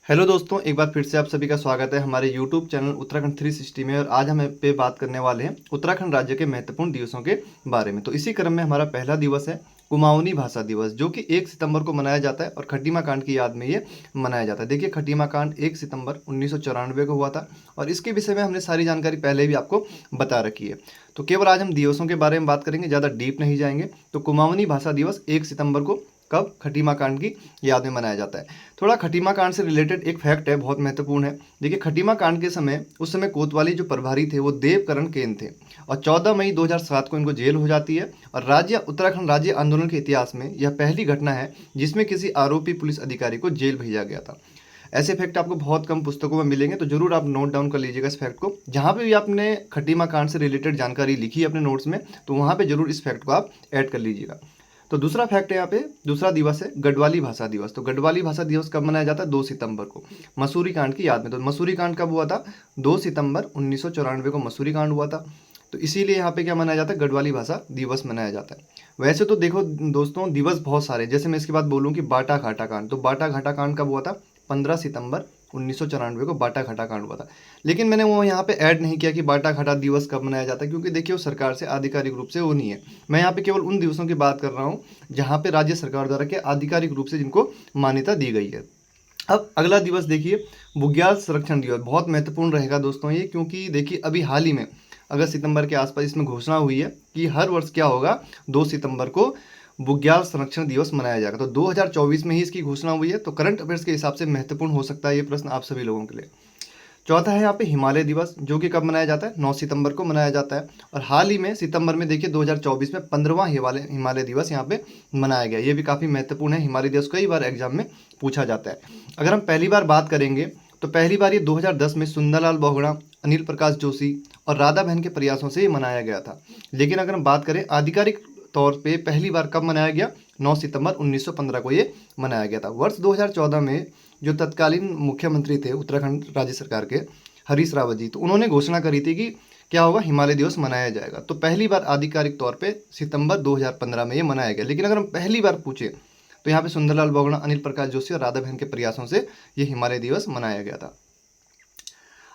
Hello दोस्तों, एक बार फिर से आप सभी का स्वागत है हमारे यूट्यूब चैनल उत्तराखंड 360 में। और आज हम पे बात करने वाले हैं उत्तराखंड राज्य के महत्वपूर्ण दिवसों के बारे में। तो इसी क्रम में हमारा पहला दिवस है कुमाऊनी भाषा दिवस, जो कि 1 सितंबर को मनाया जाता है और खटीमा कांड की याद में ये मनाया जाता है। देखिए, खटीमा कांड 1 सितंबर 1994 को हुआ था और इसके विषय में हमने सारी जानकारी पहले भी आपको बता रखी है। तो केवल आज हम दिवसों के बारे में बात करेंगे, ज़्यादा डीप नहीं जाएंगे। तो कुमाऊनी भाषा दिवस 1 सितंबर को कब खटीमा कांड की याद में मनाया जाता है। थोड़ा खटीमा कांड से रिलेटेड एक फैक्ट है, बहुत महत्वपूर्ण है। देखिए, खटीमा कांड के समय उस समय कोतवाली जो प्रभारी थे वो देवकरण केन थे और 14 मई 2007 को इनको जेल हो जाती है। और उत्तराखंड राज्य आंदोलन के इतिहास में यह पहली घटना है जिसमें किसी आरोपी पुलिस अधिकारी को जेल भेजा गया था। ऐसे फैक्ट आपको बहुत कम पुस्तकों में मिलेंगे, तो जरूर आप नोट डाउन कर लीजिएगा इस फैक्ट को। जहाँ पे भी आपने खटीमा कांड से रिलेटेड जानकारी लिखी है अपने नोट्स में, तो वहाँ पे जरूर इस फैक्ट को आप ऐड कर लीजिएगा। तो दूसरा फैक्ट है, यहाँ पे दूसरा दिवस है गढ़वाली भाषा दिवस। तो गढ़वाली भाषा दिवस कब मनाया जाता है? 2 सितंबर को, मसूरी कांड की याद में। तो मसूरी कांड कब हुआ था? 2 सितंबर 1994 को मसूरी कांड हुआ था। तो इसीलिए यहाँ पे क्या मनाया जाता है? गढ़वाली भाषा दिवस मनाया जाता है। वैसे तो देखो दोस्तों, दिवस बहुत सारे, जैसे मैं इसके बाद बोलूँ कि बाटा घाटा कांड। तो बाटा घाटा कांड कब हुआ था? 15 सितंबर 1994 को बाटा घाटा कांड हुआ था। लेकिन मैंने वो यहाँ पे ऐड नहीं किया कि बाटा घाटा दिवस कब मनाया जाता है, क्योंकि देखिए वो सरकार से आधिकारिक रूप से वो नहीं है। मैं यहाँ पे केवल उन दिवसों की बात कर रहा हूँ जहाँ पे राज्य सरकार द्वारा के आधिकारिक रूप से जिनको मान्यता दी गई है। अब अगला दिवस देखिए, बुग्याल संरक्षण दिवस। बहुत महत्वपूर्ण रहेगा दोस्तों ये, क्योंकि देखिए अभी हाल ही में अगस्त सितंबर के आसपास इसमें घोषणा हुई है कि हर वर्ष क्या होगा, 2 सितंबर को बुग्याल संरक्षण दिवस मनाया जाएगा। तो 2024 में ही इसकी घोषणा हुई है। तो करंट अफेयर्स के हिसाब से महत्वपूर्ण हो सकता है ये प्रश्न आप सभी लोगों के लिए। चौथा है यहाँ पे हिमालय दिवस, जो कि कब मनाया जाता है? 9 सितंबर को मनाया जाता है। और हाल ही में सितंबर में देखिए 2024 में 15वां हिमालय दिवस यहाँ पे मनाया गया। ये भी काफ़ी महत्वपूर्ण है। हिमालय दिवस कई बार एग्जाम में पूछा जाता है। अगर हम पहली बार बात करेंगे तो पहली बार ये 2010 में सुंदरलाल बहुगुणा, अनिल प्रकाश जोशी और राधा बहन के प्रयासों से ये मनाया गया था। लेकिन अगर हम बात करें आधिकारिक तौर पे पहली बार कब मनाया गया? 9 सितंबर 1915 को ये मनाया गया था। वर्ष 2014 में जो तत्कालीन मुख्यमंत्री थे उत्तराखंड राज्य सरकार के, हरीश रावत जी, तो उन्होंने घोषणा करी थी कि क्या होगा, हिमालय दिवस मनाया जाएगा। तो पहली बार आधिकारिक तौर पे सितंबर 2015 में ये मनाया गया। लेकिन अगर हम पहली बार पूछे तो यहाँ पे सुंदरलाल बहुगुणा, अनिल प्रकाश जोशी और राधा बहन के प्रयासों से ये हिमालय दिवस मनाया गया था।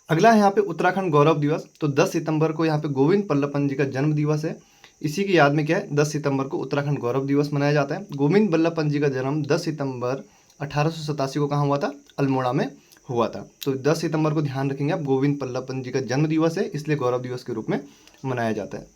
अगला है यहाँ पे उत्तराखंड गौरव दिवस। तो 10 सितंबर को यहाँ पे गोविंद बल्लभ पंत जी का जन्म दिवस है। इसी की याद में क्या है, 10 सितंबर को उत्तराखंड गौरव दिवस मनाया जाता है। गोविंद बल्लभ पंत जी का जन्म 10 सितंबर 1887 को कहाँ हुआ था? अल्मोड़ा में हुआ था। तो 10 सितंबर को ध्यान रखेंगे आप, गोविंद बल्लभ पंत जी का जन्म दिवस है, इसलिए गौरव दिवस के रूप में मनाया जाता है।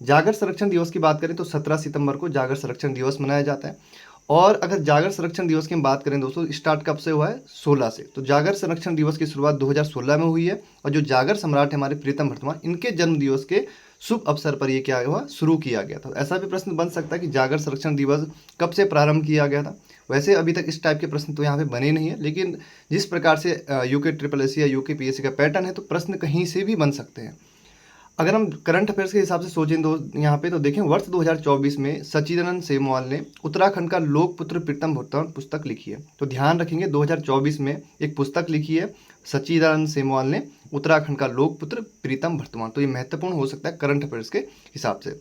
जागर संरक्षण दिवस की बात करें तो 17 सितंबर को जागर संरक्षण दिवस मनाया जाता है। और अगर जागर संरक्षण दिवस की हम बात करें दोस्तों, स्टार्ट कब से हुआ है? 16 से। तो जागर संरक्षण दिवस की शुरुआत 2016 में हुई है। और जो जागर सम्राट है हमारे प्रीतम वर्तमान, इनके जन्म दिवस के शुभ अवसर पर ये क्या हुआ? शुरू किया गया था। ऐसा भी प्रश्न बन सकता है कि जागर संरक्षण दिवस कब से प्रारंभ किया गया था। वैसे अभी तक इस टाइप के प्रश्न तो यहाँ पे बने नहीं है, लेकिन जिस प्रकार से यूके ट्रिपल एस या यूके पीएससी का पैटर्न है, तो प्रश्न कहीं से भी बन सकते हैं। अगर हम करंट अफेयर्स के हिसाब से सोचें यहाँ पे, तो देखें वर्ष 2024 में सच्चिदानंद सेमवाल ने उत्तराखंड का लोकपुत्र प्रीतम वर्तमान पुस्तक लिखी है। तो ध्यान रखेंगे 2024 में एक पुस्तक लिखी है सच्चिदानंद सेमवाल ने, उत्तराखंड का लोकपुत्र प्रीतम वर्तमान। तो ये महत्वपूर्ण हो सकता है करंट अफेयर्स के हिसाब से।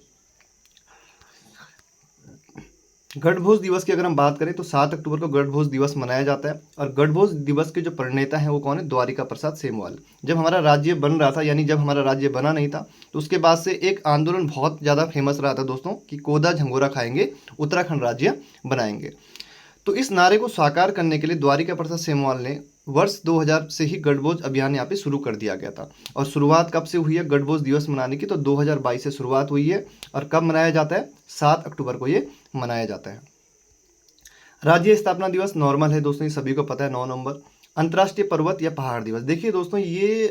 गढ़भोज दिवस की अगर हम बात करें तो 7 अक्टूबर को गढ़भोज दिवस मनाया जाता है। और गढ़भोज दिवस के जो प्रणेता हैं वो कौन है? द्वारिका प्रसाद सेमवाल। जब हमारा राज्य बन रहा था, यानी जब हमारा राज्य बना नहीं था, तो उसके बाद से एक आंदोलन बहुत ज़्यादा फेमस रहा था दोस्तों कि कोदा झंगोरा खाएंगे, उत्तराखंड राज्य बनाएंगे। तो इस नारे को साकार करने के लिए द्वारिका प्रसाद सेमवाल ने वर्ष 2000 से ही गढ़भोज अभियान यहाँ पे शुरू कर दिया गया था। और शुरुआत कब से हुई है गढ़भोज दिवस मनाने की? तो 2022 से शुरुआत हुई है। और कब मनाया जाता है? 7 अक्टूबर को ये मनाया जाता है। राज्य स्थापना दिवस नॉर्मल है दोस्तों, ये सभी को पता है, 9 नवंबर। अंतर्राष्ट्रीय पर्वत या पहाड़ दिवस, देखिए दोस्तों ये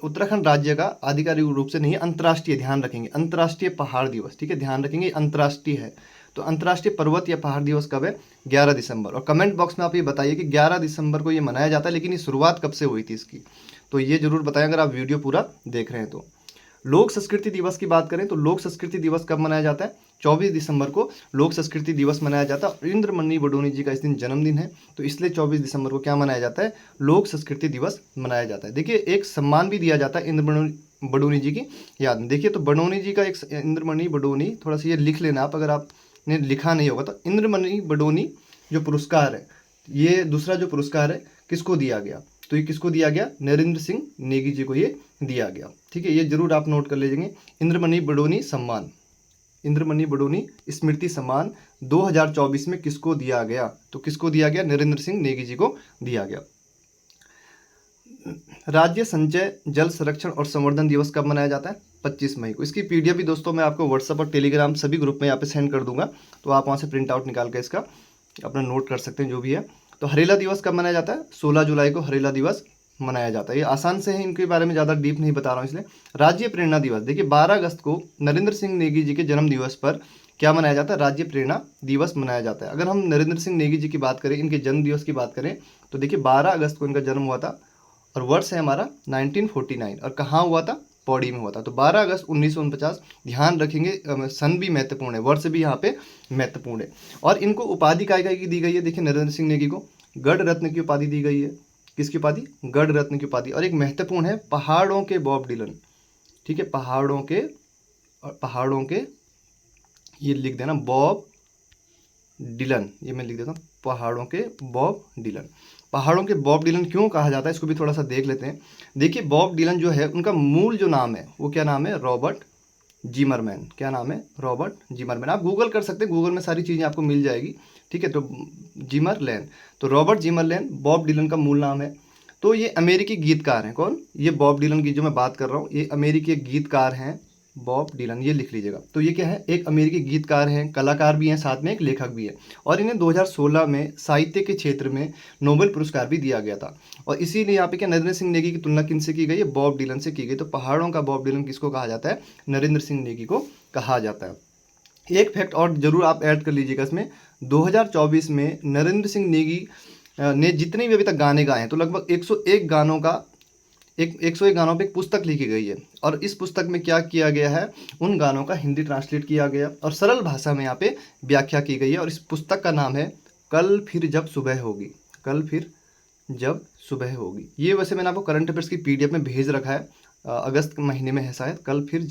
उत्तराखंड राज्य का आधिकारिक रूप से नहीं है, अंतर्राष्ट्रीय, ध्यान रखेंगे, अंतर्राष्ट्रीय पहाड़ दिवस, ठीक है, ध्यान रखेंगे अंतर्राष्ट्रीय है। तो अंतर्राष्ट्रीय पर्वत या पहाड़ दिवस कब है? 11 दिसंबर। और कमेंट बॉक्स में आप ये बताइए कि 11 दिसंबर को ये मनाया जाता है, लेकिन ये शुरुआत कब से हुई थी इसकी, तो ये जरूर बताएं अगर आप वीडियो पूरा देख रहे हैं तो। लोक संस्कृति दिवस की बात करें तो लोक संस्कृति दिवस कब मनाया जाता है? 24 दिसंबर को लोक संस्कृति दिवस मनाया जाता है। इंद्रमणि बडोनी जी का इस दिन जन्मदिन है, तो इसलिए 24 दिसंबर को क्या मनाया जाता है? लोक संस्कृति दिवस मनाया जाता है। देखिए एक सम्मान भी दिया जाता है इंद्रमणि बडोनी जी की याद में। देखिए तो बडोनी जी का एक इंद्रमणि बडोनी, थोड़ा सा ये लिख लेना आप अगर आपने लिखा नहीं होगा तो। इंद्रमणि बडोनी जो पुरस्कार है, ये दूसरा जो पुरस्कार है किसको दिया गया? तो ये किसको दिया गया? नरेंद्र सिंह नेगी जी को ये दिया गया। ठीक है, ये जरूर आप नोट कर लीजिएंगे। इंद्रमणि बडोनी सम्मान, इंद्रमणि बडोनी स्मृति सम्मान 2024 में किसको दिया गया? तो किसको दिया गया? नरेंद्र सिंह नेगी जी को दिया गया। राज्य संचय जल संरक्षण और संवर्धन दिवस कब मनाया जाता है? 25 मई को। इसकी पीडीएफ भी दोस्तों मैं आपको व्हाट्सएप और टेलीग्राम सभी ग्रुप में यहाँ पे सेंड कर दूंगा, तो आप वहाँ से प्रिंट आउट निकाल के इसका अपना नोट कर सकते हैं जो भी है। तो हरेला दिवस कब मनाया जाता है? 16 जुलाई को हरेला दिवस मनाया जाता है। ये आसान से है, इनके बारे में ज़्यादा डीप नहीं बता रहा हूँ इसलिए। राज्य प्रेरणा दिवस, देखिए 12 अगस्त को नरेंद्र सिंह नेगी जी के जन्म दिवस पर क्या मनाया जाता है? राज्य प्रेरणा दिवस मनाया जाता है। अगर हम नरेंद्र सिंह नेगी जी की बात करें, इनके जन्म दिवस की बात करें, तो देखिए 12 अगस्त को इनका जन्म हुआ था और वर्ष है हमारा 1949, और कहाँ हुआ था? पौड़ी में हुआ था। तो 12 अगस्त 1949, ध्यान रखेंगे, सन भी महत्वपूर्ण है, वर्ष भी यहाँ पे महत्वपूर्ण है। और इनको उपाधि काय काय की दी गई है? देखिए नरेंद्र सिंह नेगी को गढ़ रत्न की उपाधि दी गई है। किसकी उपाधि? गढ़ रत्न की उपाधि। और एक महत्वपूर्ण है पहाड़ों के बॉब डिलन। ठीक है, पहाड़ों के ये लिख देना बॉब डिलन, ये मैं लिख देता हूँ, पहाड़ों के बॉब डिलन। पहाड़ों के बॉब डिलन क्यों कहा जाता है, इसको भी थोड़ा सा देख लेते हैं। देखिए बॉब डिलन जो है, उनका मूल जो नाम है वो क्या नाम है? Robert Zimmerman. क्या नाम है? Robert Zimmerman. आप गूगल कर सकते हैं, गूगल में सारी चीज़ें आपको मिल जाएगी। ठीक है, तो जिमरलैन, तो रॉबर्ट जिमरलैन बॉब डिलन का मूल नाम है। तो ये अमेरिकी गीतकार हैं। कौन? ये बॉब डिलन की जो मैं बात कर रहा हूँ, ये अमेरिकी गीतकार हैं बॉब डिलन, ये लिख लीजिएगा। तो ये क्या है? एक अमेरिकी गीतकार हैं, कलाकार भी हैं, साथ में एक लेखक भी है। और इन्हें 2016 में साहित्य के क्षेत्र में नोबेल पुरस्कार भी दिया गया था। और इसीलिए यहाँ पे क्या नरेंद्र सिंह नेगी की तुलना किनसे की गई है? बॉब डिलन से की गई। तो पहाड़ों का बॉब डिलन किसको कहा जाता है? नरेंद्र सिंह नेगी को कहा जाता है। एक फैक्ट और जरूर आप ऐड कर लीजिएगा इसमें, 2024 में नरेंद्र सिंह नेगी ने जितने भी अभी तक गाने गाए हैं, तो लगभग 101 गानों का 101 गानों पे एक पुस्तक लिखी गई है। और इस पुस्तक में क्या किया गया है? उन गानों का हिंदी ट्रांसलेट किया गया और सरल भाषा में यहाँ पे व्याख्या की गई है। और इस पुस्तक का नाम है कल फिर जब सुबह होगी। कल फिर जब सुबह होगी। ये वैसे मैंने आपको करंट अफेयर्स की पीडीएफ में भेज रखा है, अगस्त के महीने में है शायद, कल फिर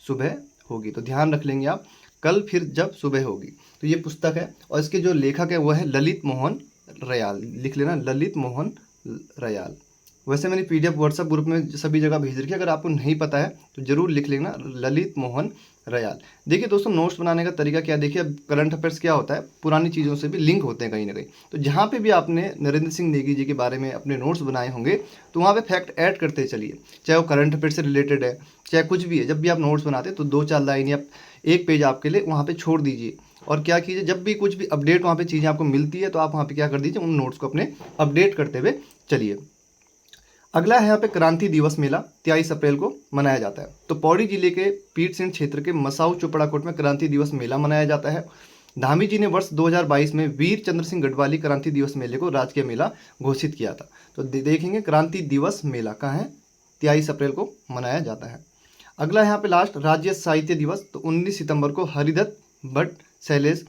सुबह होगी। तो ध्यान रख लेंगे आप, कल फिर जब सुबह होगी। तो ये पुस्तक है और इसके जो लेखक है वो है ललित मोहन रयाल। लिख लेना, ललित मोहन रयाल। वैसे मैंने पीडीएफ व्हाट्सएप ग्रुप में सभी जगह भेज रखी है, अगर आपको नहीं पता है तो जरूर लिख लेना, ललित मोहन रयाल। देखिए दोस्तों, नोट्स बनाने का तरीका क्या है? देखिए अब करंट अफेयर्स क्या होता है, पुरानी चीज़ों से भी लिंक होते हैं कहीं ना कहीं। तो जहाँ पे भी आपने नरेंद्र सिंह नेगी जी के बारे में अपने नोट्स बनाए होंगे, तो वहाँ पे फैक्ट ऐड करते चलिए, चाहे वो करंट अफेयर से रिलेटेड है, चाहे कुछ भी है। जब भी आप नोट्स बनाते हैं तो 2-4 लाइन या 1 पेज आपके लिए वहाँ पर छोड़ दीजिए। और क्या कीजिए, जब भी कुछ भी अपडेट वहाँ पे चीज़ें आपको मिलती है, तो आप वहाँ पे क्या कर दीजिए, उन नोट्स को अपने अपडेट करते हुए चलिए। अगला है यहाँ पे क्रांति दिवस मेला 23 अप्रैल को मनाया जाता है। तो पौड़ी जिले के पीरसेन क्षेत्र के मसाऊ चोपड़ाकोट में क्रांति दिवस मेला मनाया जाता है। धामी जी ने वर्ष 2022 में वीर चंद्र सिंह गढ़वाली क्रांति दिवस मेले को राजकीय मेला घोषित किया था। तो देखेंगे क्रांति दिवस मेला कहाँ है? 23 अप्रैल को मनाया जाता है। अगला यहाँ पे लास्ट राज्य साहित्य दिवस, तो 19 सितंबर को हरिदत्त भट्ट शैलेश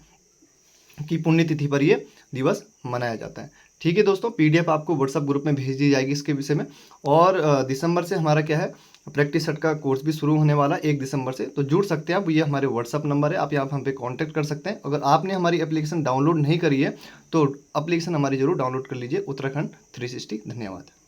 की पुण्यतिथि पर यह दिवस मनाया जाता है। ठीक है दोस्तों, पीडीएफ आपको व्हाट्सएप ग्रुप में भेज दी जाएगी इसके विषय में। और दिसंबर से हमारा क्या है, प्रैक्टिस सेट का कोर्स भी शुरू होने वाला 1 दिसंबर से। तो जुड़ सकते हैं आप, ये हमारे व्हाट्सएप नंबर है, आप यहाँ हम पे कांटेक्ट कर सकते हैं। अगर आपने हमारी एप्लीकेशन डाउनलोड नहीं करी है तो एप्लीकेशन हमारी जरूर डाउनलोड कर लीजिए, उत्तराखंड 360। धन्यवाद।